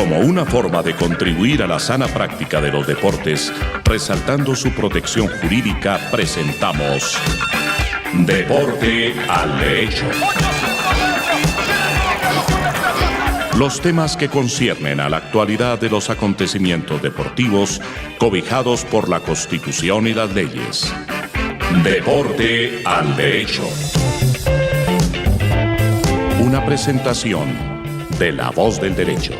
Como una forma de contribuir a la sana práctica de los deportes, resaltando su protección jurídica, presentamos Deporte al Derecho. Los temas que conciernen a la actualidad de los acontecimientos deportivos cobijados por la Constitución y las leyes. Deporte al Derecho. Una presentación de La Voz del Derecho.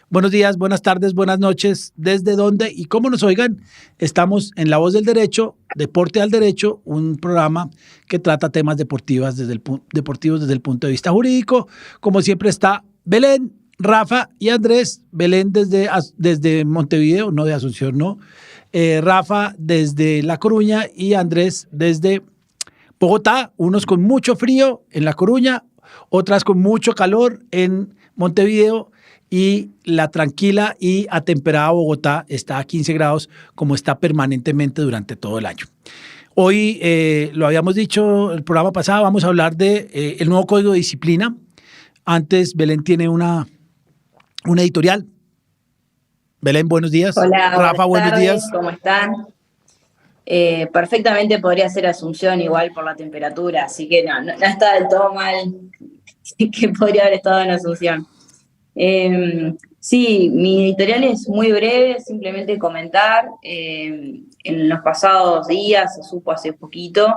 Buenos días, buenas tardes, buenas noches. ¿Desde dónde y cómo nos oigan? Estamos en La Voz del Derecho, Deporte al Derecho, un programa que trata temas deportivos desde el punto de vista jurídico. Como siempre está Belén, Rafa y Andrés. Belén desde Montevideo, no de Asunción, no. Rafa desde La Coruña y Andrés desde Bogotá. Unos con mucho frío en La Coruña, otras con mucho calor en Montevideo. Y la tranquila y atemperada Bogotá está a 15 grados, como está permanentemente durante todo el año. Hoy, lo habíamos dicho el programa pasado, vamos a hablar de el nuevo Código de Disciplina. Antes, Belén tiene una editorial. Belén, buenos días. Hola, Rafa, buenos días. ¿Cómo están? Perfectamente podría ser Asunción igual por la temperatura, así que no está del todo mal que podría haber estado en Asunción. Sí, mi editorial es muy breve, simplemente comentar. En los pasados días, se supo hace poquito,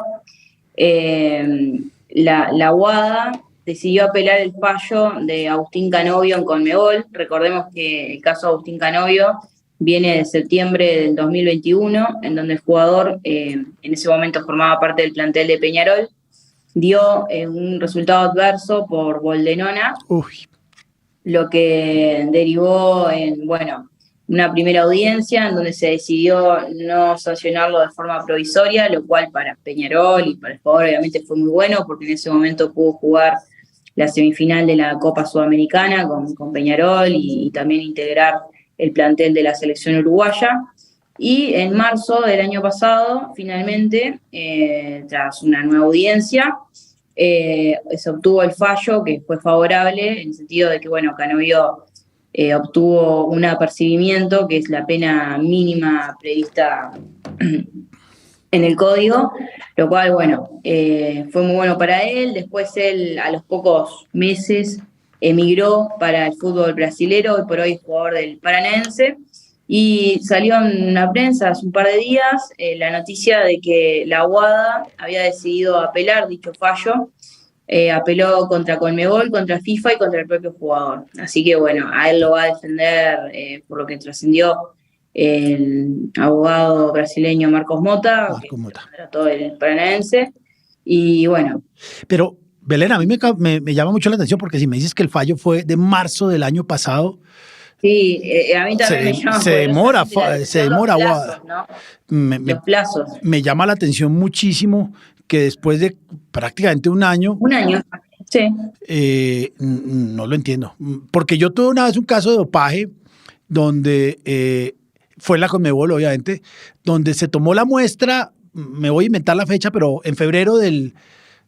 la UADA decidió apelar el fallo de Agustín Canovio en Conmebol. Recordemos que el caso de Agustín Canovio viene de septiembre del 2021, en donde el jugador, en ese momento formaba parte del plantel de Peñarol, dio un resultado adverso por gol de nona. Lo que derivó en, una primera audiencia en donde se decidió no sancionarlo de forma provisoria, lo cual para Peñarol y para el jugador obviamente fue muy bueno, porque en ese momento pudo jugar la semifinal de la Copa Sudamericana con Peñarol y también integrar el plantel de la selección uruguaya. Y en marzo del año pasado, finalmente, tras una nueva audiencia, se obtuvo el fallo que fue favorable, en el sentido de que, Canovio obtuvo un apercibimiento, que es la pena mínima prevista en el código, lo cual, fue muy bueno para él. Después él, a los pocos meses, emigró para el fútbol brasilero, y por hoy es jugador del Paranaense. Y salió en la prensa hace un par de días la noticia de que la UADA había decidido apelar dicho fallo. Apeló contra Conmebol, contra FIFA y contra el propio jugador. Así que a él lo va a defender, por lo que trascendió, el abogado brasileño Marcos Mota, que trató el Paranaense. Y Pero, Belén, a mí me llama mucho la atención, porque si me dices que el fallo fue de marzo del año pasado. Sí, a mí también me llama. Se demora, plazos, ¿no? Los plazos. Me llama la atención muchísimo que después de prácticamente un año. Un año, sí. No lo entiendo. Porque yo tuve una vez un caso de dopaje donde fue en la Conmebol, obviamente, donde se tomó la muestra, me voy a inventar la fecha, pero en febrero del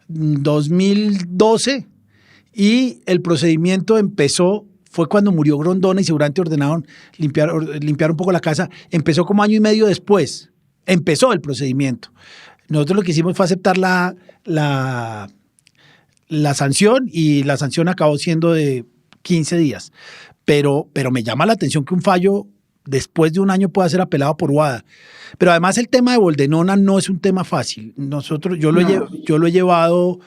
2012, y el procedimiento empezó. Fue cuando murió Grondona y seguramente ordenaron limpiar un poco la casa. Empezó como año y medio después. Empezó el procedimiento. Nosotros lo que hicimos fue aceptar la sanción, y la sanción acabó siendo de 15 días. Pero me llama la atención que un fallo después de un año pueda ser apelado por UADA. Pero además el tema de Boldenona no es un tema fácil. Yo lo he llevado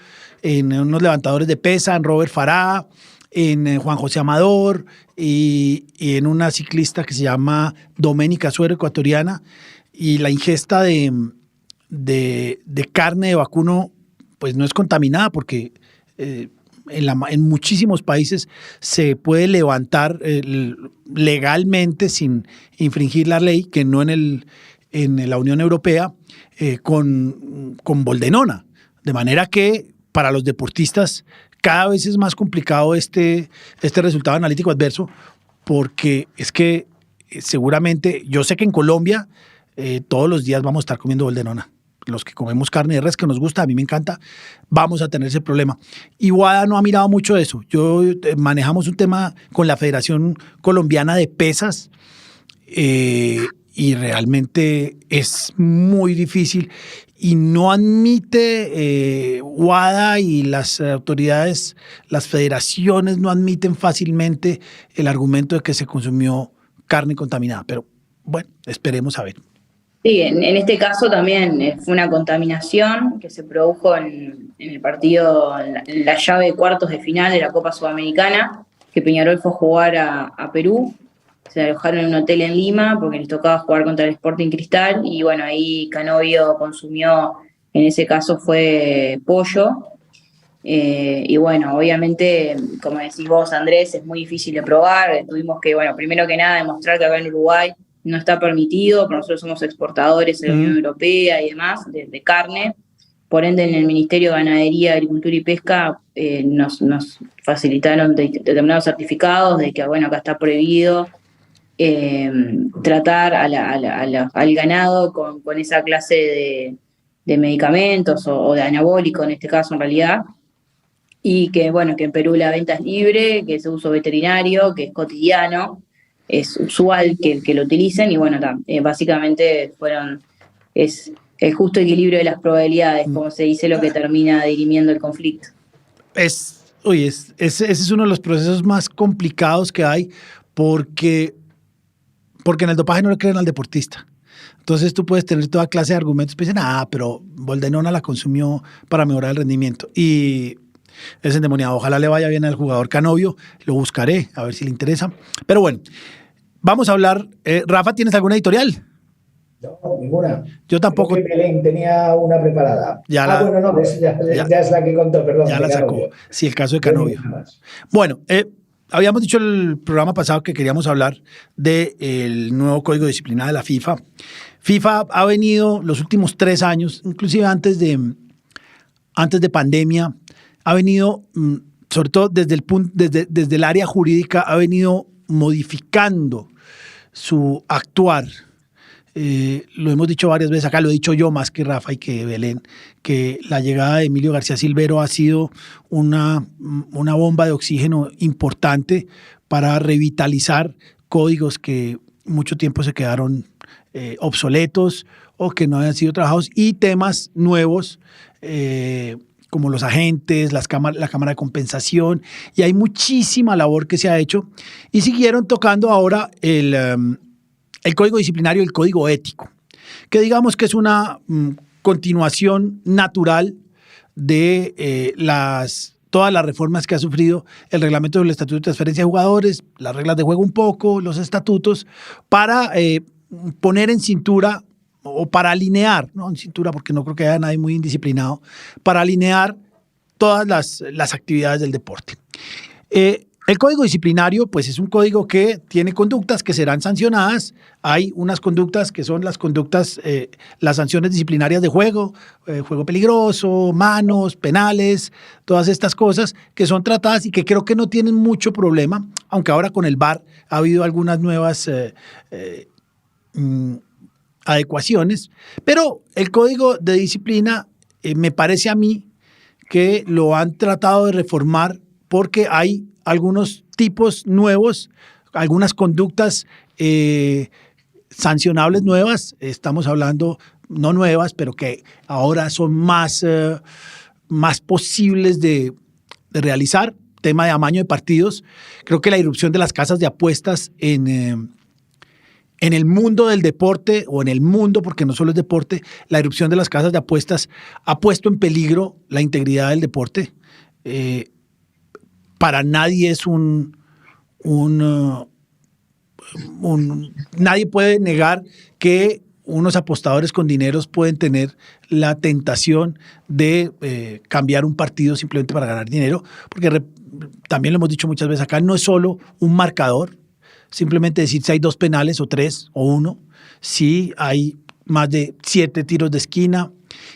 en unos levantadores de pesa, en Robert Farah, en Juan José Amador y en una ciclista que se llama Doménica Suero, ecuatoriana, y la ingesta de carne de vacuno pues no es contaminada, porque en muchísimos países se puede levantar legalmente sin infringir la ley, que no en la Unión Europea, con boldenona, de manera que para los deportistas cada vez es más complicado este resultado analítico adverso, porque es que seguramente, yo sé que en Colombia todos los días vamos a estar comiendo boldenona. los que comemos carne de res, que nos gusta, a mí me encanta, vamos a tener ese problema. Y WADA no ha mirado mucho eso. Manejamos un tema con la Federación Colombiana de Pesas, y realmente es muy difícil y no admite WADA y las autoridades, las federaciones no admiten fácilmente el argumento de que se consumió carne contaminada. Pero bueno, esperemos a ver. Sí, en este caso también fue una contaminación que se produjo en el partido, en la llave de cuartos de final de la Copa Sudamericana, que Peñarol fue a jugar a Perú. Se alojaron en un hotel en Lima porque les tocaba jugar contra el Sporting Cristal y bueno, ahí Canovio consumió, en ese caso fue pollo. Y bueno, obviamente, como decís vos, Andrés, es muy difícil de probar. Tuvimos que, bueno, primero que nada, demostrar que acá en Uruguay no está permitido, porque nosotros somos exportadores en la Unión Europea y demás, de carne. Por ende, en el Ministerio de Ganadería, Agricultura y Pesca nos facilitaron determinados certificados de que, bueno, acá está prohibido tratar al ganado con esa clase de medicamentos o de anabólico, en este caso, en realidad. Y que, bueno, que en Perú la venta es libre, que es de uso veterinario, que es cotidiano, es usual que lo utilicen y bueno, básicamente es el justo equilibrio de las probabilidades, como se dice, lo que termina dirimiendo el conflicto. Ese es uno de los procesos más complicados que hay porque en el dopaje no le creen al deportista. Entonces tú puedes tener toda clase de argumentos, pero dicen, pero Boldenona la consumió para mejorar el rendimiento. Y es endemoniado. Ojalá le vaya bien al jugador Canovio, lo buscaré, a ver si le interesa. Pero bueno, vamos a hablar. Rafa, ¿tienes alguna editorial? No, ninguna. Yo tampoco. Creo que Belén tenía una preparada. Ya es la que contó, perdón. Ya la sacó. Sí, el caso de Canovio. Bueno, habíamos dicho el programa pasado que queríamos hablar del nuevo código de disciplina de la FIFA. FIFA ha venido los últimos 3 años, inclusive antes de pandemia, ha venido, sobre todo desde el área jurídica, ha venido modificando su actuar. Lo hemos dicho varias veces acá, lo he dicho yo más que Rafa y que Belén, que la llegada de Emilio García Silvero ha sido una bomba de oxígeno importante para revitalizar códigos que mucho tiempo se quedaron obsoletos o que no habían sido trabajados y temas nuevos como los agentes, la cámara de compensación, y hay muchísima labor que se ha hecho y siguieron tocando ahora el código disciplinario, el código ético, que digamos que es una continuación natural de todas las reformas que ha sufrido el reglamento del estatuto de transferencia de jugadores, las reglas de juego un poco, los estatutos, para poner en cintura o para alinear, no en cintura porque no creo que haya nadie muy indisciplinado, para alinear todas las actividades del deporte. El código disciplinario, pues es un código que tiene conductas que serán sancionadas. Hay unas conductas que son las sanciones disciplinarias de juego, juego peligroso, manos, penales, todas estas cosas que son tratadas y que creo que no tienen mucho problema, aunque ahora con el VAR ha habido algunas nuevas adecuaciones. Pero el código de disciplina me parece a mí que lo han tratado de reformar porque hay algunos tipos nuevos, algunas conductas sancionables nuevas, estamos hablando no nuevas, pero que ahora son más posibles de realizar. Tema de amaño de partidos. Creo que la irrupción de las casas de apuestas en el mundo del deporte, o en el mundo, porque no solo es deporte, la irrupción de las casas de apuestas ha puesto en peligro la integridad del deporte. Para nadie es nadie puede negar que unos apostadores con dineros pueden tener la tentación de cambiar un partido simplemente para ganar dinero, porque también lo hemos dicho muchas veces acá, no es solo un marcador, simplemente decir si hay 2 penales o 3 o 1, si hay más de 7 tiros de esquina,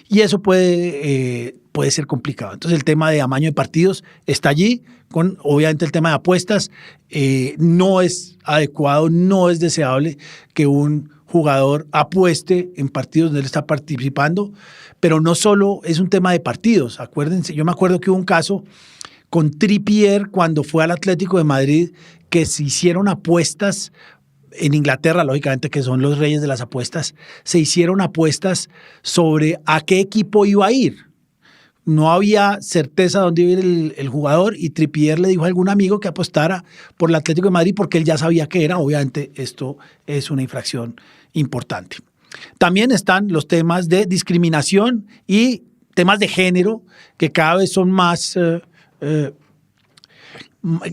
y eso puede ser complicado. Entonces el tema de amaño de partidos está allí, con obviamente el tema de apuestas. No es adecuado, no es deseable que un jugador apueste en partidos donde él está participando, pero no solo es un tema de partidos. Acuérdense, yo me acuerdo que hubo un caso con Trippier cuando fue al Atlético de Madrid, que se hicieron apuestas en Inglaterra, lógicamente, que son los reyes de las apuestas, se hicieron apuestas sobre a qué equipo iba a ir. No había certeza de dónde iba a ir el jugador, y Trippier le dijo a algún amigo que apostara por el Atlético de Madrid porque él ya sabía que era. Obviamente esto es una infracción importante. También están los temas de discriminación y temas de género, que cada vez son más,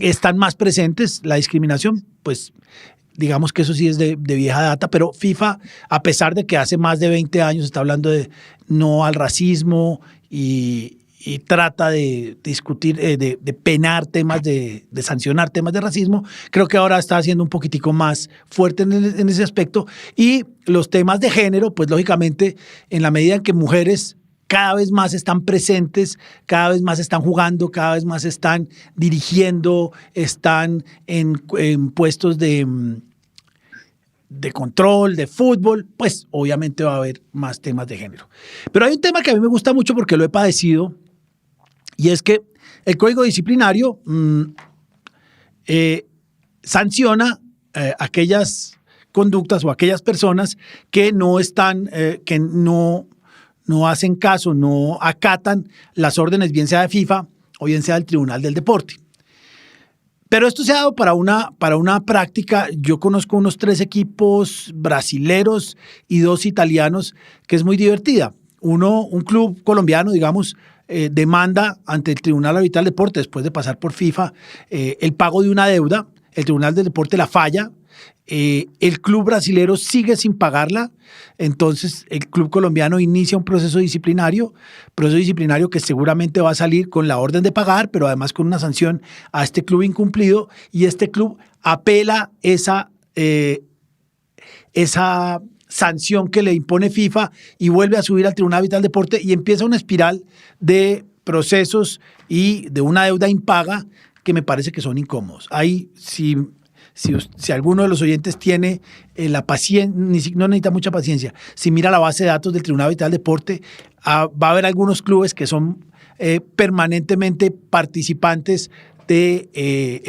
están más presentes. La discriminación, pues digamos que eso sí es de vieja data, pero FIFA, a pesar de que hace más de 20 años está hablando de no al racismo y trata de discutir, de penar temas, de sancionar temas de racismo, creo que ahora está haciendo un poquitico más fuerte en ese aspecto. Y los temas de género, pues lógicamente, en la medida en que mujeres cada vez más están presentes, cada vez más están jugando, cada vez más están dirigiendo, están en puestos de control, de fútbol, pues obviamente va a haber más temas de género. Pero hay un tema que a mí me gusta mucho porque lo he padecido, y es que el Código Disciplinario sanciona aquellas conductas o aquellas personas que no están, que no hacen caso, no acatan las órdenes, bien sea de FIFA o bien sea del Tribunal del Deporte. Pero esto se ha dado para una práctica. Yo conozco unos 3 equipos brasileros y 2 italianos que es muy divertida. Un club colombiano, digamos, demanda ante el Tribunal Arbitral del Deporte, después de pasar por FIFA, el pago de una deuda. El Tribunal del Deporte la falla. El club brasilero sigue sin pagarla, entonces el club colombiano inicia un proceso disciplinario que seguramente va a salir con la orden de pagar, pero además con una sanción a este club incumplido, y este club apela esa sanción que le impone FIFA y vuelve a subir al Tribunal Arbitral del Deporte, y empieza una espiral de procesos y de una deuda impaga que me parece que son incómodos. Ahí si alguno de los oyentes tiene la paciencia, no necesita mucha paciencia, si mira la base de datos del Tribunal Arbitral del Deporte, va a haber algunos clubes que son permanentemente participantes del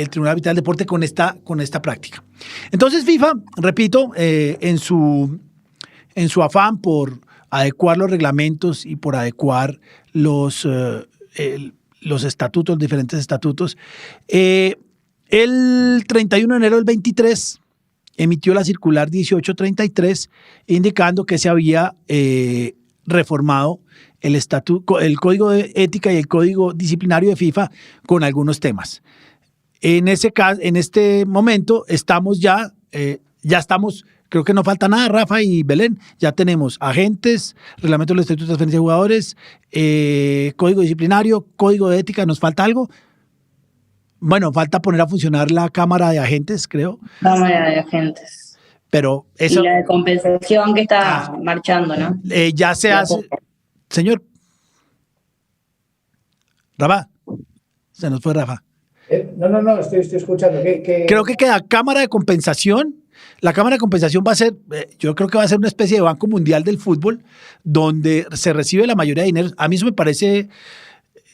Tribunal Arbitral del Deporte con esta práctica. Entonces FIFA, repito, en su afán por adecuar los reglamentos y por adecuar los estatutos, los diferentes estatutos, el 31 de enero del 23 emitió la circular 1833 indicando que se había reformado el Código de Ética y el Código Disciplinario de FIFA con algunos temas. En este momento estamos ya estamos, creo que no falta nada, Rafa y Belén, ya tenemos agentes, reglamento de los estatutos de transferencia de jugadores, Código Disciplinario, Código de Ética. ¿Nos falta algo? Bueno, falta poner a funcionar la Cámara de Agentes, creo. Cámara de Agentes. Pero eso, y la de compensación que está marchando, ¿no? Ya se hace. Señor. Rafa. Se nos fue Rafa. No, estoy escuchando. Creo que queda Cámara de Compensación. La Cámara de Compensación va a ser, yo creo que va a ser una especie de Banco Mundial del Fútbol, donde se recibe la mayoría de dinero. A mí eso me parece,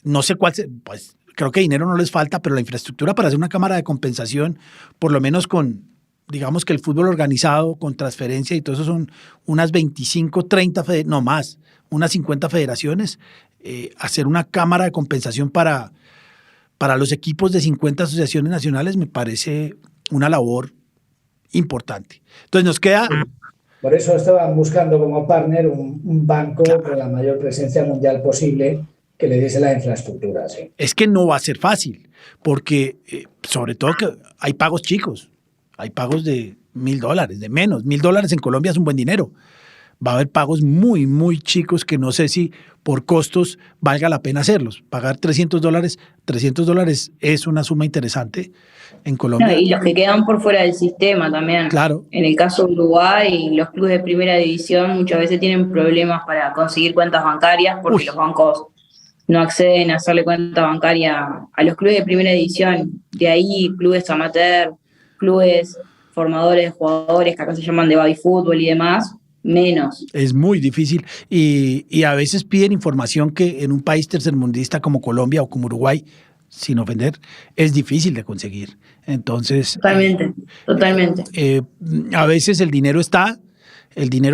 no sé cuál, pues creo que dinero no les falta, pero la infraestructura para hacer una cámara de compensación, por lo menos con, digamos que el fútbol organizado, con transferencia y todo eso, son unas 25, 30, no más, unas 50 federaciones. Hacer una cámara de compensación para los equipos de 50 asociaciones nacionales me parece una labor importante. Entonces nos queda... Por eso estaban buscando como partner un banco con la mayor presencia mundial posible, que le diese la infraestructura. Sí. Es que no va a ser fácil, porque sobre todo que hay pagos chicos, hay pagos de $1,000, de menos. $1,000 en Colombia es un buen dinero. Va a haber pagos muy, muy chicos que no sé si por costos valga la pena hacerlos. Pagar $300 es una suma interesante en Colombia. No, y los que quedan por fuera del sistema también. Claro. En el caso de Uruguay, los clubes de primera división muchas veces tienen problemas para conseguir cuentas bancarias porque los bancos no acceden a hacerle cuenta bancaria a los clubes de primera división. De ahí clubes amateur, clubes formadores de jugadores que acá se llaman de baby fútbol y demás, menos. Es muy difícil y a veces piden información que en un país tercermundista como Colombia o como Uruguay, sin ofender, es difícil de conseguir. Entonces, Totalmente. A veces el dinero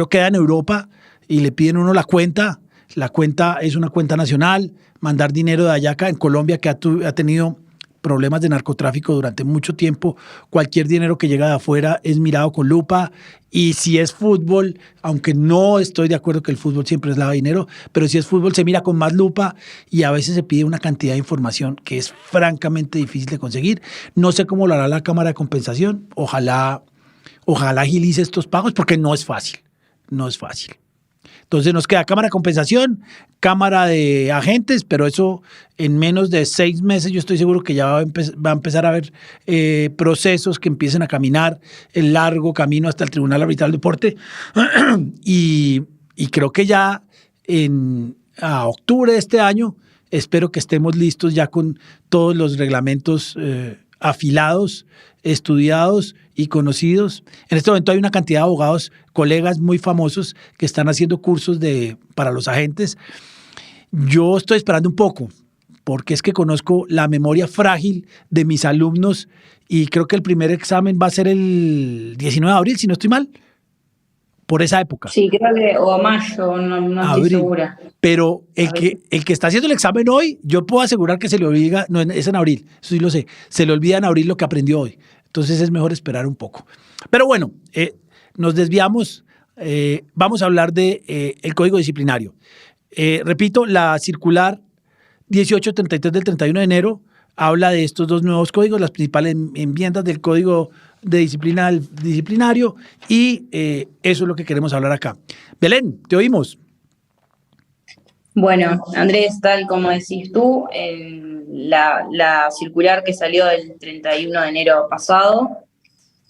queda en Europa y le piden a uno la cuenta. La cuenta es una cuenta nacional, mandar dinero de allá acá en Colombia, que ha tenido problemas de narcotráfico durante mucho tiempo. Cualquier dinero que llega de afuera es mirado con lupa, y si es fútbol, aunque no estoy de acuerdo que el fútbol siempre es lava dinero, pero si es fútbol se mira con más lupa y a veces se pide una cantidad de información que es francamente difícil de conseguir. No sé cómo lo hará la Cámara de Compensación. Ojalá agilice estos pagos, porque no es fácil. Entonces nos queda Cámara de Compensación, Cámara de Agentes, pero eso en menos de 6 meses yo estoy seguro que ya va a empezar a haber procesos que empiecen a caminar el largo camino hasta el Tribunal Arbitral de Deporte. y creo que ya a octubre de este año espero que estemos listos ya con todos los reglamentos afilados, estudiados y conocidos. En este momento hay una cantidad de abogados, colegas muy famosos que están haciendo cursos para los agentes. Yo estoy esperando un poco, porque es que conozco la memoria frágil de mis alumnos y creo que el primer examen va a ser el 19 de abril, si no estoy mal, por esa época. Sí, creo que o a mayo, no estoy segura. Pero el que está haciendo el examen hoy, yo puedo asegurar que se le olvida, no, es en abril, eso sí lo sé, se le olvida en abril lo que aprendió hoy. Entonces es mejor esperar un poco. Pero bueno, nos desviamos, vamos a hablar de el Código Disciplinario. Repito, la circular 1833 del 31 de enero habla de estos 2 nuevos códigos, las principales enmiendas del Código de Disciplinario, y eso es lo que queremos hablar acá. Belén, te oímos. Bueno, Andrés, tal como decís tú, la circular que salió el 31 de enero pasado,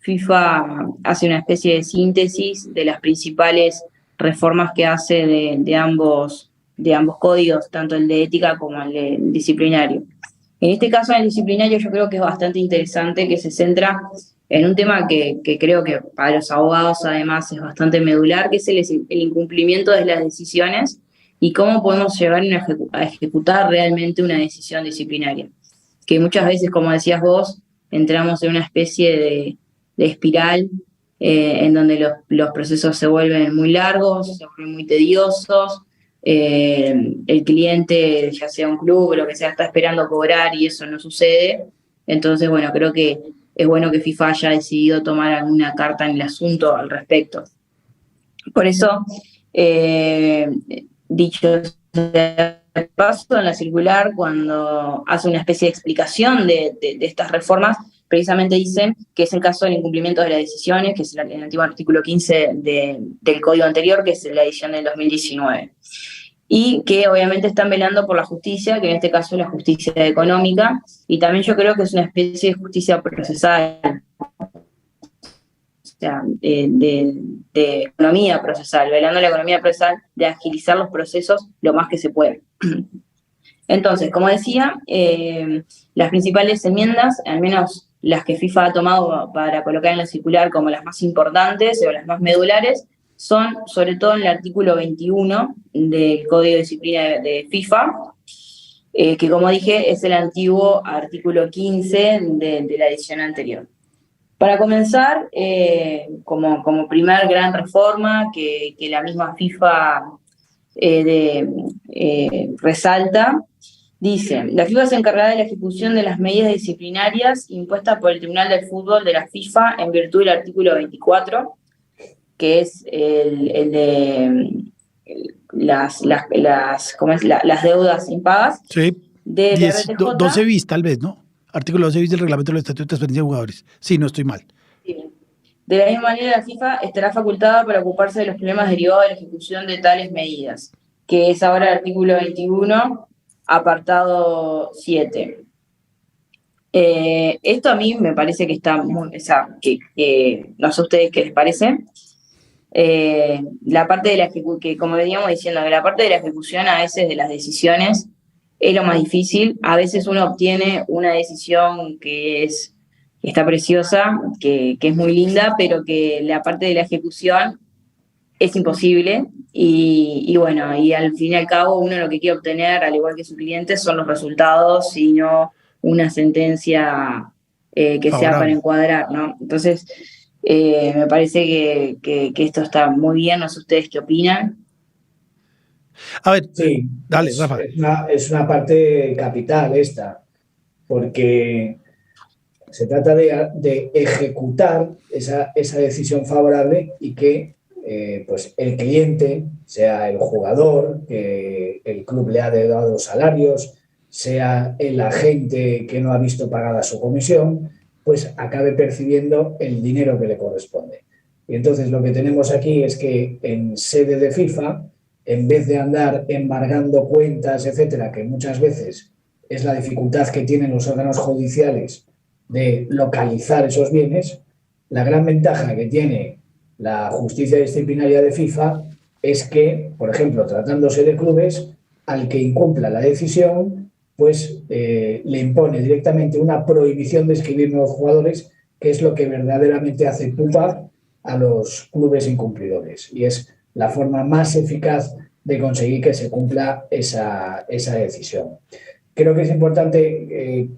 FIFA hace una especie de síntesis de las principales reformas que hace de ambos códigos, tanto el de ética como el de disciplinario. En este caso, en el disciplinario, yo creo que es bastante interesante, que se centra en un tema que creo que para los abogados además es bastante medular, que es el incumplimiento de las decisiones y cómo podemos llegar a ejecutar realmente una decisión disciplinaria. Que muchas veces, como decías vos, entramos en una especie de espiral en donde los procesos se vuelven muy largos, se vuelven muy tediosos, el cliente, ya sea un club o lo que sea, está esperando cobrar y eso no sucede. Entonces, bueno, creo que es bueno que FIFA haya decidido tomar alguna carta en el asunto al respecto. Por eso, dicho sea de paso, en la circular, cuando hace una especie de explicación de estas reformas, precisamente dicen que es el caso del incumplimiento de las decisiones, que es el antiguo artículo 15 del código anterior, que es la edición del 2019. Y que obviamente están velando por la justicia, que en este caso es la justicia económica, y también yo creo que es una especie de justicia procesal, o sea, de economía procesal, velando la economía procesal, de agilizar los procesos lo más que se puede. Entonces, como decía, las principales enmiendas, al menos las que FIFA ha tomado para colocar en la circular como las más importantes o las más medulares, son sobre todo en el artículo 21 del Código de Disciplina de FIFA, que como dije es el antiguo artículo 15 de la edición anterior. Para comenzar, como primer gran reforma que la misma FIFA resalta, dice: la FIFA se encargará de la ejecución de las medidas disciplinarias impuestas por el Tribunal del Fútbol de la FIFA en virtud del artículo 24, que es el de las deudas impagas. Sí, de 12 bis tal vez, ¿no? Artículo 12 bis del reglamento del Estatuto de Transferencia de Jugadores. Sí, no estoy mal. Sí. De la misma manera, la FIFA estará facultada para ocuparse de los problemas derivados de la ejecución de tales medidas, que es ahora el artículo 21, apartado 7. Esto a mí me parece que está muy... O sea, que no sé a ustedes qué les parece. La parte de la ejecución, que como veníamos diciendo, la parte de la ejecución a veces de las decisiones es lo más difícil. A veces uno obtiene una decisión que está preciosa, que es muy linda, pero que la parte de la ejecución es imposible. Y bueno, y al fin y al cabo uno lo que quiere obtener, al igual que su cliente, son los resultados y no una sentencia que sea para encuadrar, ¿no? Entonces, me parece que esto está muy bien, no sé ustedes qué opinan. A ver, Sí, dale, Rafa. es una parte capital esta, porque se trata de ejecutar esa decisión favorable y que pues el cliente, sea el jugador, que el club le ha dado salarios, sea el agente que no ha visto pagada su comisión, pues acabe percibiendo el dinero que le corresponde. Y entonces lo que tenemos aquí es que en sede de FIFA, en vez de andar embargando cuentas, etcétera, que muchas veces es la dificultad que tienen los órganos judiciales de localizar esos bienes, la gran ventaja que tiene la justicia disciplinaria de FIFA es que, por ejemplo, tratándose de clubes, al que incumpla la decisión, pues le impone directamente una prohibición de inscribir nuevos jugadores, que es lo que verdaderamente hace pupa a los clubes incumplidores. Y es la forma más eficaz de conseguir que se cumpla esa decisión. Creo que es importante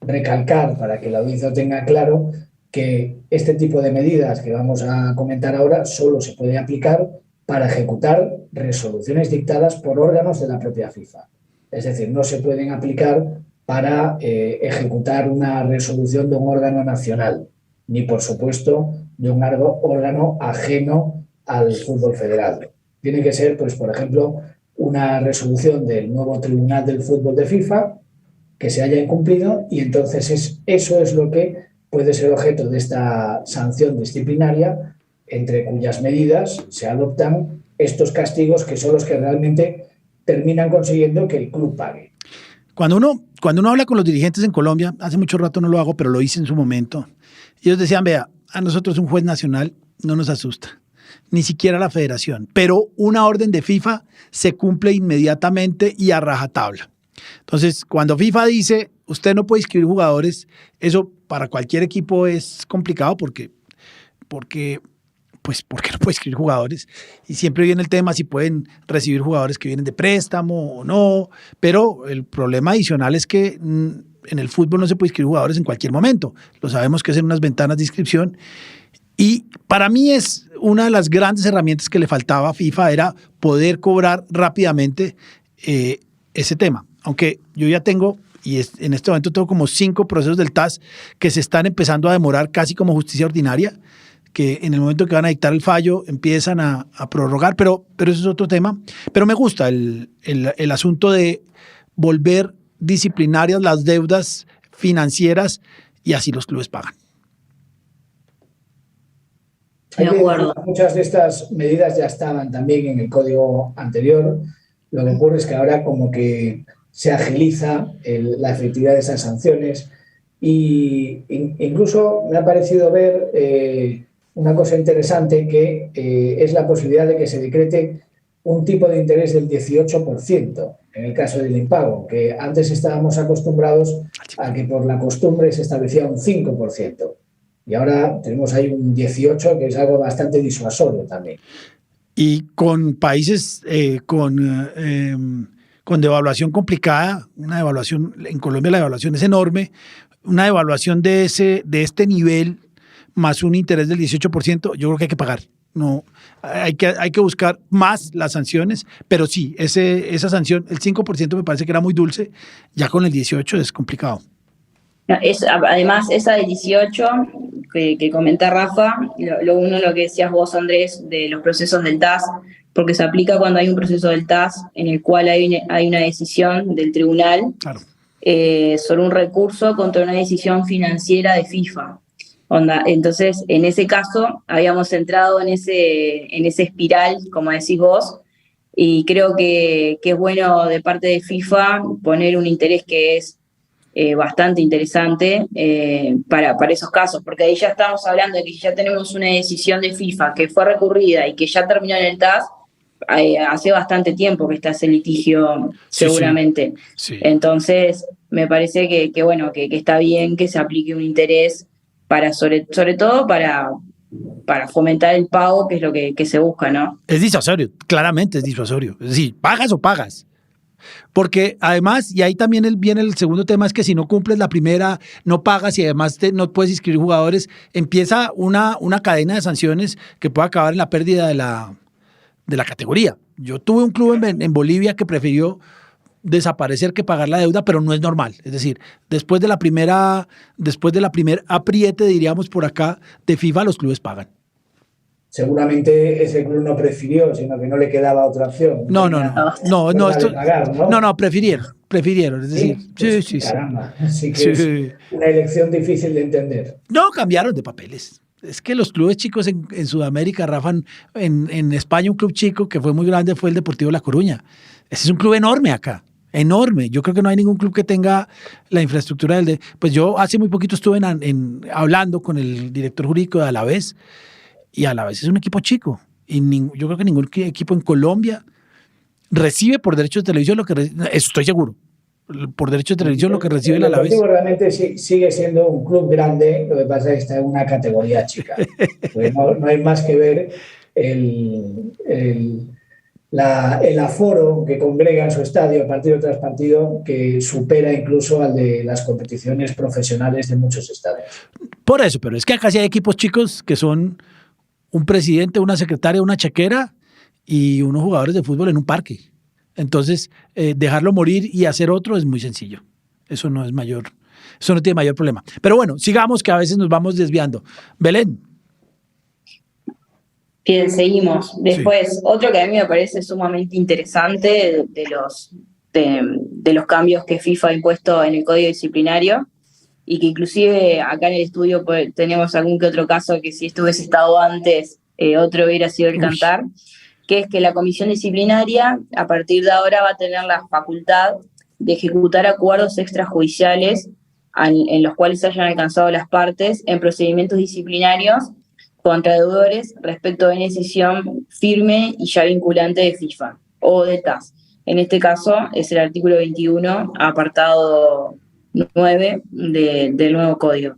recalcar, para que la audiencia tenga claro, que este tipo de medidas que vamos a comentar ahora solo se puede aplicar para ejecutar resoluciones dictadas por órganos de la propia FIFA. Es decir, no se pueden aplicar para ejecutar una resolución de un órgano nacional, ni por supuesto de un órgano ajeno al fútbol federado. Tiene que ser, pues, por ejemplo, una resolución del nuevo Tribunal del Fútbol de FIFA que se haya incumplido, y entonces eso es lo que puede ser objeto de esta sanción disciplinaria, entre cuyas medidas se adoptan estos castigos, que son los que realmente terminan consiguiendo que el club pague. Cuando uno habla con los dirigentes en Colombia, hace mucho rato no lo hago, pero lo hice en su momento, ellos decían, vea, a nosotros un juez nacional no nos asusta, ni siquiera la federación, pero una orden de FIFA se cumple inmediatamente y a rajatabla. Entonces, cuando FIFA dice, usted no puede inscribir jugadores, eso para cualquier equipo es complicado porque no puede inscribir jugadores. Y siempre viene el tema si pueden recibir jugadores que vienen de préstamo o no. Pero el problema adicional es que en el fútbol no se puede inscribir jugadores en cualquier momento. Lo sabemos que es en unas ventanas de inscripción. Y para mí es una de las grandes herramientas que le faltaba a FIFA, era poder cobrar rápidamente ese tema. Aunque yo ya tengo, en este momento tengo como 5 procesos del TAS que se están empezando a demorar casi como justicia ordinaria, que en el momento que van a dictar el fallo empiezan a prorrogar, pero eso es otro tema. Pero me gusta el asunto de volver disciplinarias las deudas financieras y así los clubes pagan. De acuerdo. Muchas de estas medidas ya estaban también en el código anterior. Lo que ocurre es que ahora como que se agiliza la efectividad de esas sanciones, y incluso me ha parecido ver una cosa interesante, que es la posibilidad de que se decrete un tipo de interés del 18% en el caso del impago, que antes estábamos acostumbrados a que por la costumbre se establecía un 5%. Y ahora tenemos ahí un 18%, que es algo bastante disuasorio también. Y con países con devaluación complicada, una devaluación, en Colombia la devaluación es enorme, una devaluación de este nivel más un interés del 18%, yo creo que hay que pagar. No, hay que buscar más las sanciones, pero sí, esa sanción, el 5% me parece que era muy dulce, ya con el 18% es complicado. Además, esa del 18 que comenta Rafa, lo que decías vos, Andrés, de los procesos del TAS, porque se aplica cuando hay un proceso del TAS en el cual hay una decisión del tribunal, claro, sobre un recurso contra una decisión financiera de FIFA. Entonces, en ese caso, habíamos entrado en ese espiral, como decís vos, y creo que es bueno de parte de FIFA poner un interés que es bastante interesante para esos casos, porque ahí ya estamos hablando de que ya tenemos una decisión de FIFA que fue recurrida y que ya terminó en el TAS. Hace bastante tiempo que está ese litigio, seguramente. Sí. Entonces, me parece que bueno, que está bien que se aplique un interés para sobre todo para fomentar el pago, que es lo que se busca, ¿no? Es disuasorio, claramente es disuasorio. Es decir, pagas o pagas. Porque además, y ahí también viene el segundo tema, es que si no cumples la primera, no pagas y además no puedes inscribir jugadores, empieza una cadena de sanciones que puede acabar en la pérdida de la categoría. Yo tuve un club en Bolivia que prefirió desaparecer que pagar la deuda, pero no es normal. Es decir, después de la primera apriete, diríamos por acá, de FIFA, los clubes pagan. Seguramente ese club no prefirió, sino que no le quedaba otra opción. No, prefirieron, es decir, pues, sí. Caramba, sí que es una elección difícil de entender. No, cambiaron de papeles. Es que los clubes chicos en Sudamérica, Rafa, en España un club chico que fue muy grande fue el Deportivo La Coruña. Ese es un club enorme acá, enorme. Yo creo que no hay ningún club que tenga la infraestructura Pues yo hace muy poquito estuve hablando con el director jurídico de Alavés, y Alavés es un equipo chico. Y yo creo que ningún equipo en Colombia recibe por derechos de televisión estoy seguro, por derechos de televisión lo que recibe el Alavés. Realmente sigue siendo un club grande, lo que pasa es que está en una categoría chica. Pues no hay más que ver el aforo que congrega en su estadio partido tras partido, que supera incluso al de las competiciones profesionales de muchos estadios. Por eso, pero es que acá sí hay equipos chicos que son un presidente, una secretaria, una chequera y unos jugadores de fútbol en un parque. Entonces, dejarlo morir y hacer otro es muy sencillo. Eso no tiene mayor problema. Pero bueno, sigamos, que a veces nos vamos desviando. Belén. Bien, seguimos. Después, otro que a mí me parece sumamente interesante de los cambios que FIFA ha impuesto en el código disciplinario, y que inclusive acá en el estudio tenemos algún que otro caso que si esto hubiese estado antes, otro hubiera sido el cantar, que es que la comisión disciplinaria a partir de ahora va a tener la facultad de ejecutar acuerdos extrajudiciales en los cuales se hayan alcanzado las partes en procedimientos disciplinarios contra deudores respecto de una decisión firme y ya vinculante de FIFA o de TAS. En este caso es el artículo 21, apartado 9 del nuevo código.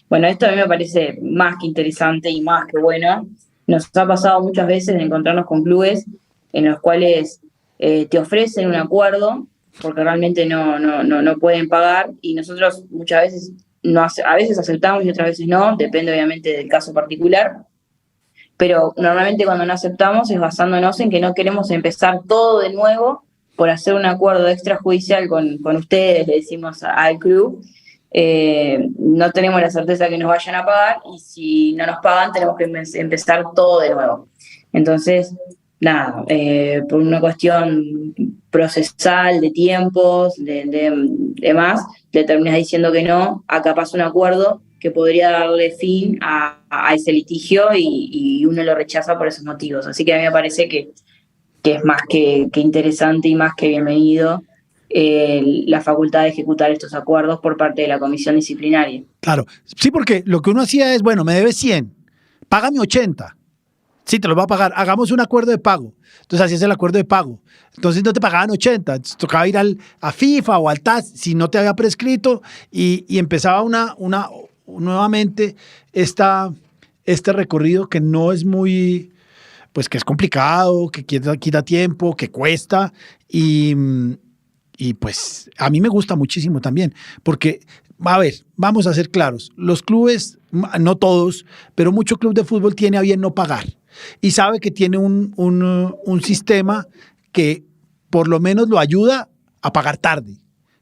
Bueno, esto a mí me parece más que interesante y más que bueno. Nos ha pasado muchas veces de encontrarnos con clubes en los cuales te ofrecen un acuerdo porque realmente no pueden pagar, y nosotros muchas veces a veces aceptamos y otras veces no, depende obviamente del caso particular, pero normalmente cuando no aceptamos es basándonos en que no queremos empezar todo de nuevo por hacer un acuerdo extrajudicial con ustedes, le decimos al club. No tenemos la certeza que nos vayan a pagar, y si no nos pagan tenemos que empezar todo de nuevo. Entonces, nada, por una cuestión procesal, de tiempos, de demás, le terminas diciendo que no. Acá pasa un acuerdo que podría darle fin a ese litigio, y uno lo rechaza por esos motivos. Así que a mí me parece que es más que interesante y más que bienvenido la facultad de ejecutar estos acuerdos por parte de la comisión disciplinaria. Claro, sí, porque lo que uno hacía es, bueno, me debes 100, págame 80. Sí, te lo va a pagar, hagamos un acuerdo de pago. Entonces hacías el acuerdo de pago. Entonces no te pagaban 80, entonces tocaba ir a FIFA o al TAS si no te había prescrito, y empezaba nuevamente este recorrido que no es muy, pues que es complicado, que quita tiempo, que cuesta, y pues a mí me gusta muchísimo también, porque, a ver, vamos a ser claros, los clubes, no todos, pero muchos clubes de fútbol tiene a bien no pagar, y sabe que tiene un sistema que por lo menos lo ayuda a pagar tarde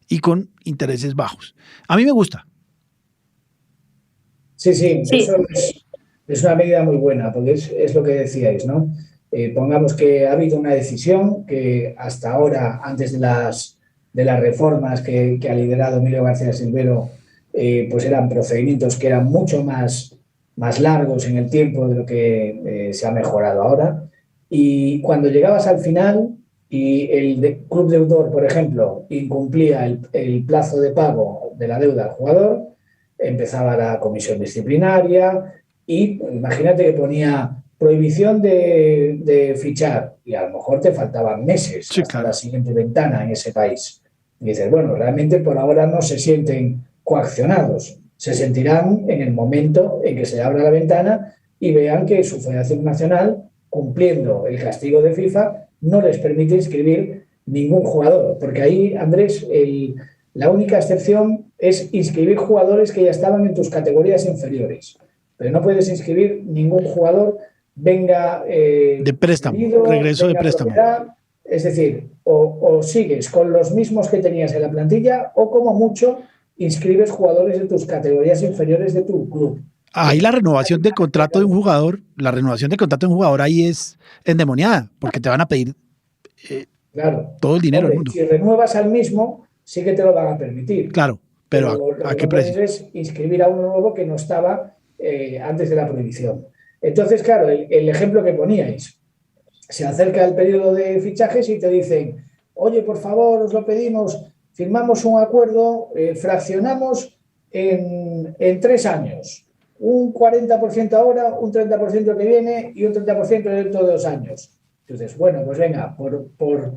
y con intereses bajos. A mí me gusta. Sí. Eso es una medida muy buena, porque es lo que decíais, ¿no? Pongamos que ha habido una decisión que hasta ahora, antes de las reformas que ha liderado Emilio García Silvero, pues eran procedimientos que eran mucho más largos en el tiempo de lo que se ha mejorado ahora. Y cuando llegabas al final y el club deudor, por ejemplo, incumplía el plazo de pago de la deuda al jugador, empezaba la comisión disciplinaria y imagínate que ponía prohibición de fichar, y a lo mejor te faltaban meses hasta la siguiente ventana en ese país. Y dices, bueno, realmente por ahora no se sienten coaccionados, se sentirán en el momento en que se abra la ventana y vean que su Federación Nacional, cumpliendo el castigo de FIFA, no les permite inscribir ningún jugador, porque ahí, Andrés, la única excepción es inscribir jugadores que ya estaban en tus categorías inferiores, pero no puedes inscribir ningún jugador venga de préstamo, regreso de préstamo. Es decir, o sigues con los mismos que tenías en la plantilla o como mucho inscribes jugadores de tus categorías inferiores de tu club. Ahí la renovación de contrato de un jugador, ahí es endemoniada, porque te van a pedir todo el dinero del mundo. Si renuevas al mismo, sí que te lo van a permitir. Claro, pero ¿a qué precio? Es inscribir a uno nuevo que no estaba antes de la prohibición. Entonces, claro, el ejemplo que poníais, se acerca el periodo de fichajes y te dicen, oye, por favor, os lo pedimos, firmamos un acuerdo, fraccionamos en 3 años, un 40% ahora, un 30% que viene y un 30% dentro de 2 años. Entonces, bueno, pues venga, por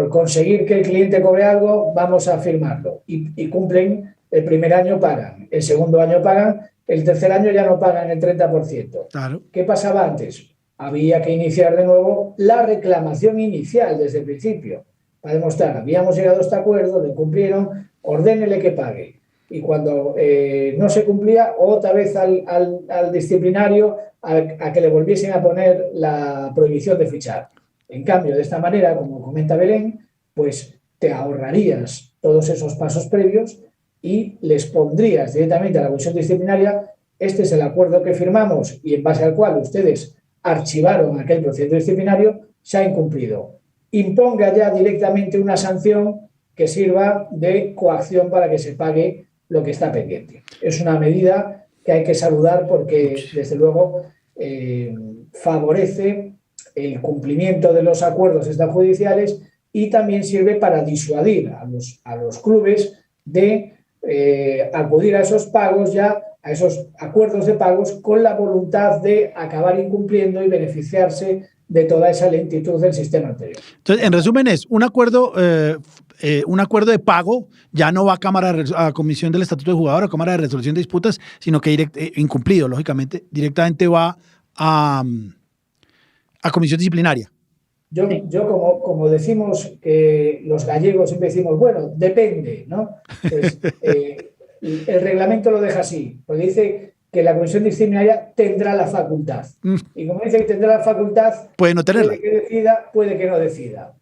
conseguir que el cliente cobre algo, vamos a firmarlo. Y cumplen, el primer año pagan, el segundo año pagan, el tercer año ya no pagan el 30%. Claro. ¿Qué pasaba antes? Había que iniciar de nuevo la reclamación inicial desde el principio para demostrar, habíamos llegado a este acuerdo, le cumplieron, ordénele que pague. Y cuando no se cumplía, otra vez al disciplinario a que le volviesen a poner la prohibición de fichar. En cambio, de esta manera, como comenta Belén, pues te ahorrarías todos esos pasos previos y les pondrías directamente a la comisión disciplinaria, este es el acuerdo que firmamos y en base al cual ustedes archivaron aquel procedimiento disciplinario, se ha incumplido. Imponga ya directamente una sanción que sirva de coacción para que se pague lo que está pendiente. Es una medida que hay que saludar porque, desde luego, favorece el cumplimiento de los acuerdos extrajudiciales y también sirve para disuadir a los clubes de acudir a esos pagos ya, a esos acuerdos de pagos con la voluntad de acabar incumpliendo y beneficiarse de toda esa lentitud del sistema anterior. Entonces, en resumen es un acuerdo de pago, ya no va a Comisión del Estatuto de Jugador, a Cámara de Resolución de Disputas, sino que incumplido, lógicamente, directamente va a Comisión Disciplinaria. Yo como decimos que los gallegos siempre decimos, bueno, depende, ¿no? Pues, el reglamento lo deja así, porque dice que la comisión disciplinaria tendrá la facultad. Y como dice que tendrá la facultad, puede no tenerla. Puede que decida, puede que no decida.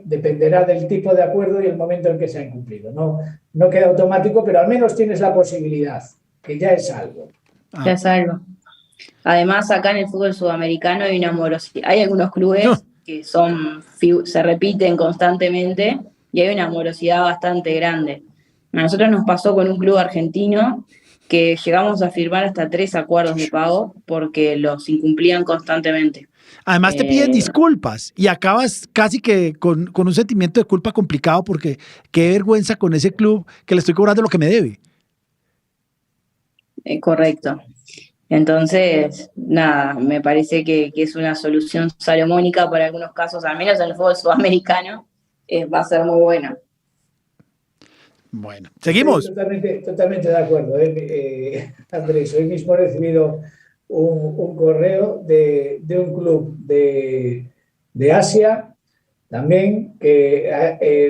Dependerá del tipo de acuerdo y el momento en que se ha incumplido. No queda automático, pero al menos tienes la posibilidad, que ya es algo. Ya es algo. Además, acá en el fútbol sudamericano hay una morosidad. Hay algunos clubes que se repiten constantemente y hay una morosidad bastante grande. A nosotros nos pasó con un club argentino que llegamos a firmar hasta 3 acuerdos de pago porque los incumplían constantemente. Además te piden disculpas y acabas casi que con un sentimiento de culpa complicado porque qué vergüenza con ese club que le estoy cobrando lo que me debe. Correcto. Entonces, nada, me parece que es una solución salomónica para algunos casos, al menos en el fútbol sudamericano, va a ser muy buena. Bueno, seguimos. Totalmente de acuerdo, Andrés. Hoy mismo he recibido un correo de un club de Asia también, que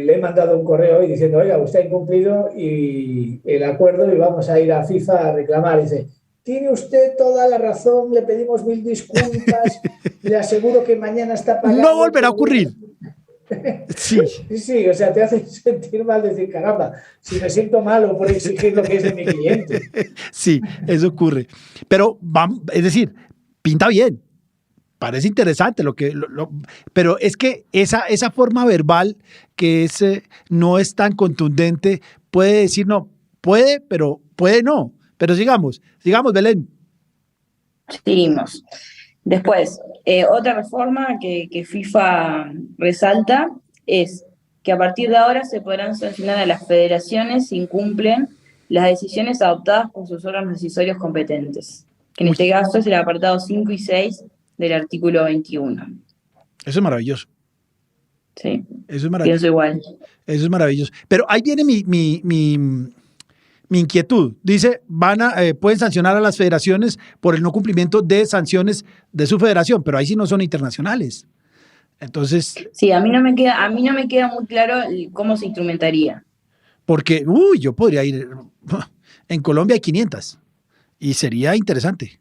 le he mandado un correo hoy diciendo, oiga, usted ha incumplido y el acuerdo y vamos a ir a FIFA a reclamar. Y dice, tiene usted toda la razón, le pedimos 1000 disculpas, le aseguro que mañana está pagando. No volverá a ocurrir. Sí, o sea, te hace sentir mal decir, caramba, si me siento malo por exigir lo que es de mi cliente. Sí, eso ocurre. Pero, es decir, pinta bien. Parece interesante pero es que esa forma verbal que no es tan contundente puede decir no, puede, pero puede no. Pero sigamos, Belén. Seguimos. Después, otra reforma que FIFA resalta es que a partir de ahora se podrán sancionar a las federaciones si incumplen las decisiones adoptadas por sus órganos decisorios competentes, que en este caso es el apartado 5 y 6 del artículo 21. Eso es maravilloso. Sí, Eso es maravilloso. pienso igual. Eso es maravilloso. Pero ahí viene mi inquietud. Dice, pueden sancionar a las federaciones por el no cumplimiento de sanciones de su federación, pero ahí sí no son internacionales. Entonces, Sí, a mí no me queda muy claro cómo se instrumentaría. porque, yo podría ir, en Colombia hay 500 y sería interesante.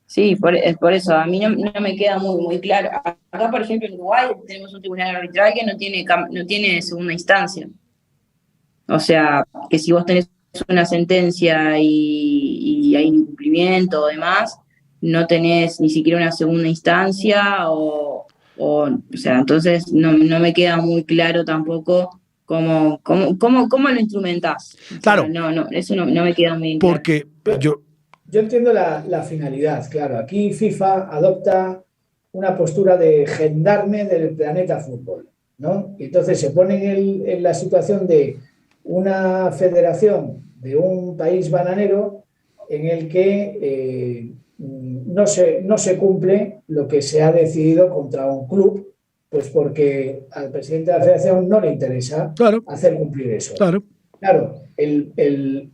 Sí, por eso, a mí no me queda muy claro. Acá, por ejemplo, en Uruguay tenemos un tribunal arbitral que no tiene segunda instancia. O sea, que si vos tenés una sentencia y hay incumplimiento o demás, no tenés ni siquiera una segunda instancia o sea, entonces no me queda muy claro tampoco cómo lo instrumentás. O sea, Claro, eso no me queda muy claro. porque yo, Yo entiendo la finalidad, claro. Aquí FIFA adopta una postura de gendarme del planeta fútbol, ¿no? Y entonces se pone en la situación de una federación de un país bananero en el que no se cumple lo que se ha decidido contra un club, pues porque al presidente de la federación no le interesa claro, hacer cumplir eso. claro, Claro, el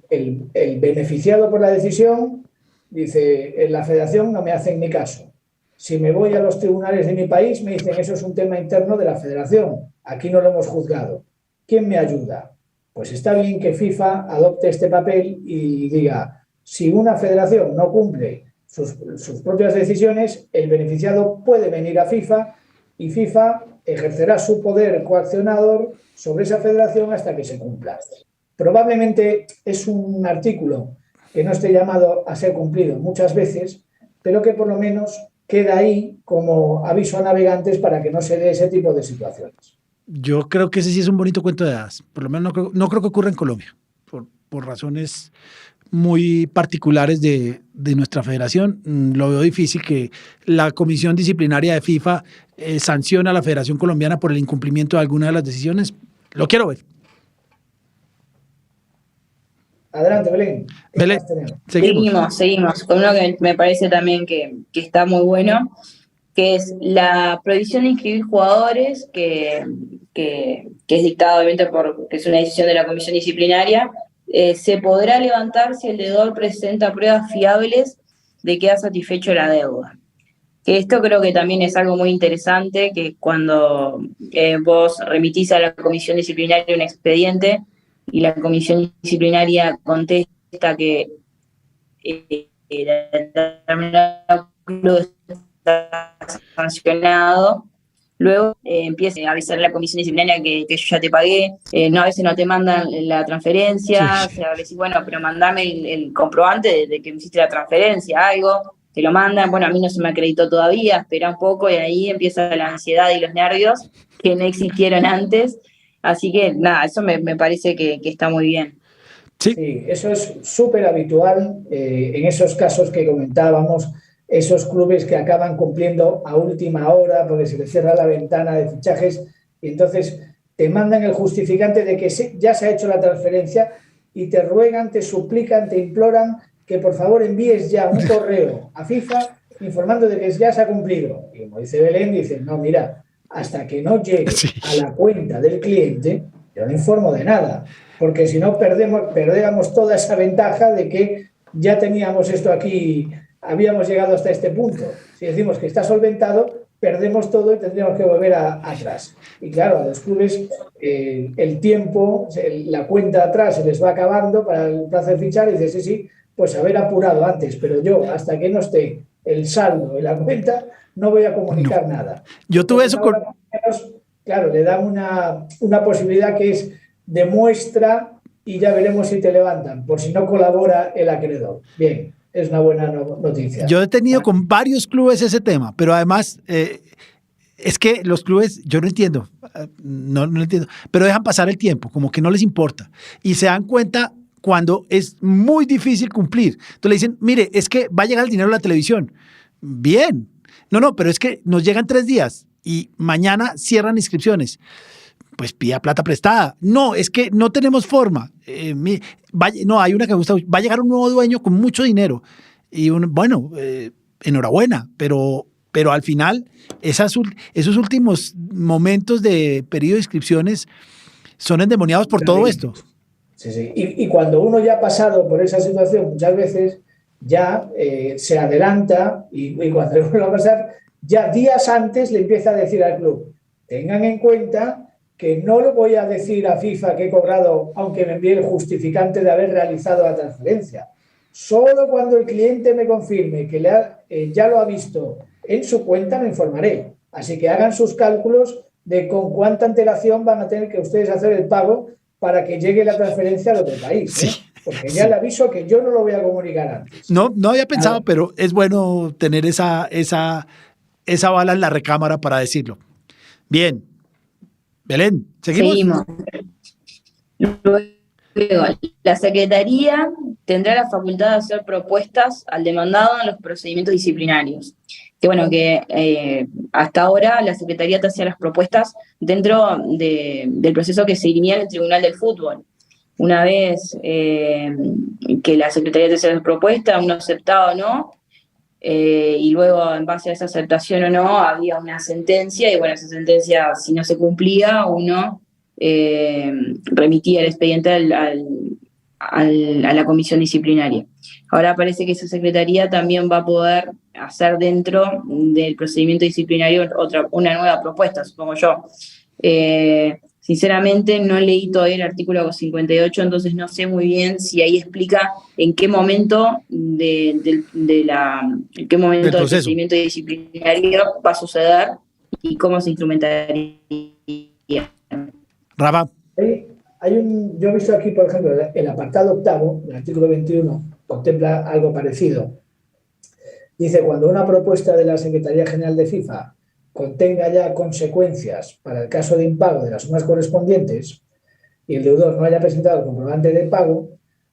beneficiado por la decisión dice, en la federación no me hacen ni caso. Si me voy a los tribunales de mi país, me dicen, eso es un tema interno de la federación. Aquí no lo hemos juzgado. ¿Quién me ayuda? Pues está bien que FIFA adopte este papel y diga, si una federación no cumple sus propias decisiones, el beneficiado puede venir a FIFA y FIFA ejercerá su poder coaccionador sobre esa federación hasta que se cumpla. Probablemente es un artículo que no esté llamado a ser cumplido muchas veces, pero que por lo menos queda ahí como aviso a navegantes para que no se dé ese tipo de situaciones. yo creo que ese sí es un bonito cuento de hadas. Por lo menos no creo que ocurra en Colombia, por razones muy particulares de nuestra federación. Lo veo difícil que la comisión disciplinaria de FIFA sancione a la Federación Colombiana por el incumplimiento de alguna de las decisiones. Lo quiero ver. Adelante, Belén. Belén, Seguimos con uno que me parece también que está muy bueno, que es la prohibición de inscribir jugadores, que es dictada obviamente que es una decisión de la comisión disciplinaria. Se podrá levantar si el deudor presenta pruebas fiables de que ha satisfecho la deuda. Que esto creo que también es algo muy interesante, que cuando vos remitís a la comisión disciplinaria un expediente y la comisión disciplinaria contesta que determinado club está sancionado, luego empieza a avisar a la comisión disciplinaria que yo ya te pagué, a veces no te mandan la transferencia, sí. O sea, decís, bueno, pero mandame el comprobante de que me hiciste la transferencia, algo, te lo mandan, bueno, a mí no se me acreditó todavía, espera un poco y ahí empieza la ansiedad y los nervios que no existieron antes, así que nada, eso me parece que está muy bien. Sí, eso es súper habitual en esos casos que comentábamos, esos clubes que acaban cumpliendo a última hora porque se les cierra la ventana de fichajes y entonces te mandan el justificante de que ya se ha hecho la transferencia y te ruegan, te suplican, te imploran que por favor envíes ya un correo a FIFA informando de que ya se ha cumplido. Y como dice Belén, dice, no, mira, hasta que no llegue a la cuenta del cliente, yo no informo de nada, porque si no perdemos toda esa ventaja de que ya teníamos esto aquí, habíamos llegado hasta este punto. Si decimos que está solventado, perdemos todo y tendríamos que volver atrás. Y claro, a los clubes el tiempo, la cuenta atrás se les va acabando para el plazo de fichar y dices, sí, pues haber apurado antes, pero yo hasta que no esté el saldo en la cuenta no voy a comunicar nada. Yo tuve eso con... Claro, le dan una posibilidad que es demuestra y ya veremos si te levantan, por si no colabora el acreedor. Bien, es una buena noticia. Yo he tenido con varios clubes ese tema, pero además es que los clubes, yo no entiendo, no entiendo, pero dejan pasar el tiempo, como que no les importa. Y se dan cuenta cuando es muy difícil cumplir. Entonces le dicen, mire, es que va a llegar el dinero a la televisión. Bien. No, pero es que nos llegan 3 días y mañana cierran inscripciones. Pues pida plata prestada. No, es que no tenemos forma. Hay una que me gusta. Va a llegar un nuevo dueño con mucho dinero. Y enhorabuena, pero pero al final esos últimos momentos de periodo de inscripciones son endemoniados por todo esto. Sí, sí. Y cuando uno ya ha pasado por esa situación, muchas veces ya se adelanta y cuando uno va a pasar, ya días antes le empieza a decir al club, tengan en cuenta que no le voy a decir a FIFA que he cobrado, aunque me envíe el justificante de haber realizado la transferencia. Solo cuando el cliente me confirme que ya lo ha visto en su cuenta me informaré. Así que hagan sus cálculos de con cuánta antelación van a tener que ustedes hacer el pago para que llegue la transferencia al otro país. Sí, porque ya le aviso que yo no lo voy a comunicar antes. No había pensado, pero es bueno tener esa bala en la recámara para decirlo. Bien. Belén, ¿seguimos? Luego, la Secretaría tendrá la facultad de hacer propuestas al demandado en los procedimientos disciplinarios. Que hasta ahora la Secretaría te hacía las propuestas dentro del proceso que se dirimía en el Tribunal del Fútbol. Una vez que la Secretaría te hacía las propuestas, uno aceptaba o no, y luego en base a esa aceptación o no había una sentencia, y bueno, esa sentencia si no se cumplía, uno remitía el expediente a la comisión disciplinaria. Ahora parece que esa secretaría también va a poder hacer dentro del procedimiento disciplinario una nueva propuesta, supongo yo. Sinceramente no leí todavía el artículo 58, entonces no sé muy bien si ahí explica en qué momento del procedimiento disciplinario va a suceder y cómo se instrumentaría. Rafa. Yo he visto aquí, por ejemplo, el apartado 8 del artículo 21 contempla algo parecido. Dice, cuando una propuesta de la Secretaría General de FIFA contenga ya consecuencias para el caso de impago de las sumas correspondientes y el deudor no haya presentado el comprobante de pago,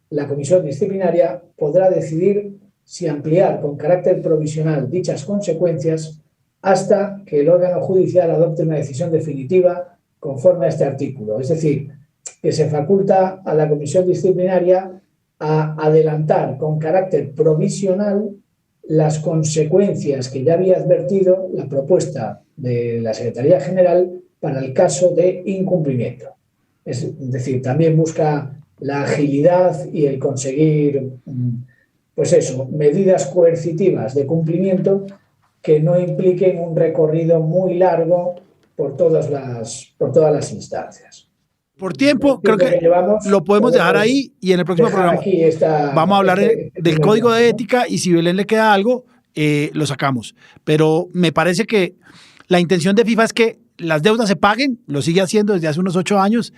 la comisión disciplinaria podrá decidir si ampliar con carácter provisional dichas consecuencias hasta que el órgano judicial adopte una decisión definitiva conforme a este artículo. Es decir, que se faculta a la comisión disciplinaria a adelantar con carácter provisional las consecuencias que ya había advertido la propuesta de la Secretaría General para el caso de incumplimiento. Es decir, también busca la agilidad y el conseguir, pues eso, medidas coercitivas de cumplimiento que no impliquen un recorrido muy largo por todas las instancias. Por tiempo, creo que lo podemos dejar ahí y en el próximo programa vamos a hablar del código de ética y si a Belén le queda algo, lo sacamos. Pero me parece que la intención de FIFA es que las deudas se paguen, lo sigue haciendo desde hace unos 8 años,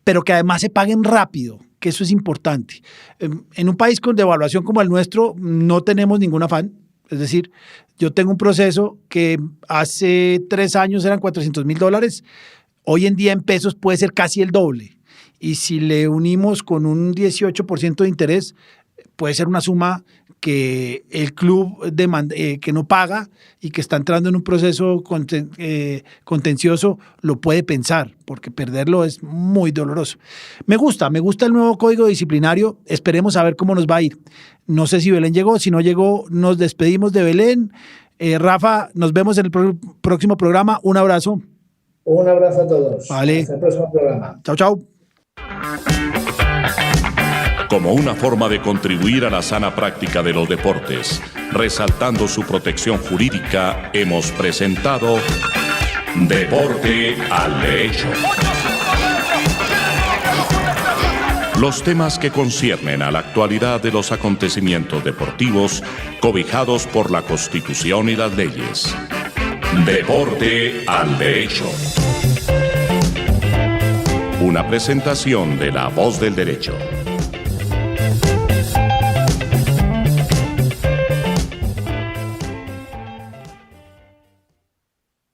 pero que además se paguen rápido, que eso es importante. En un país con devaluación como el nuestro no tenemos ningún afán. Es decir, yo tengo un proceso que hace 3 años eran $400,000, hoy en día en pesos puede ser casi el doble. Y si le unimos con un 18% de interés, puede ser una suma que el club que no paga y que está entrando en un proceso contencioso lo puede pensar, porque perderlo es muy doloroso. Me gusta el nuevo código disciplinario, esperemos a ver cómo nos va a ir. No sé si Belén llegó, si no llegó, nos despedimos de Belén. Rafa, nos vemos en el próximo programa, un abrazo. Un abrazo a todos. Vale. Hasta el próximo programa. Chao, chao. Como una forma de contribuir a la sana práctica de los deportes, resaltando su protección jurídica, hemos presentado Deporte al Derecho. Los temas que conciernen a la actualidad de los acontecimientos deportivos cobijados por la Constitución y las leyes. Deporte al Derecho. Una presentación de La Voz del Derecho.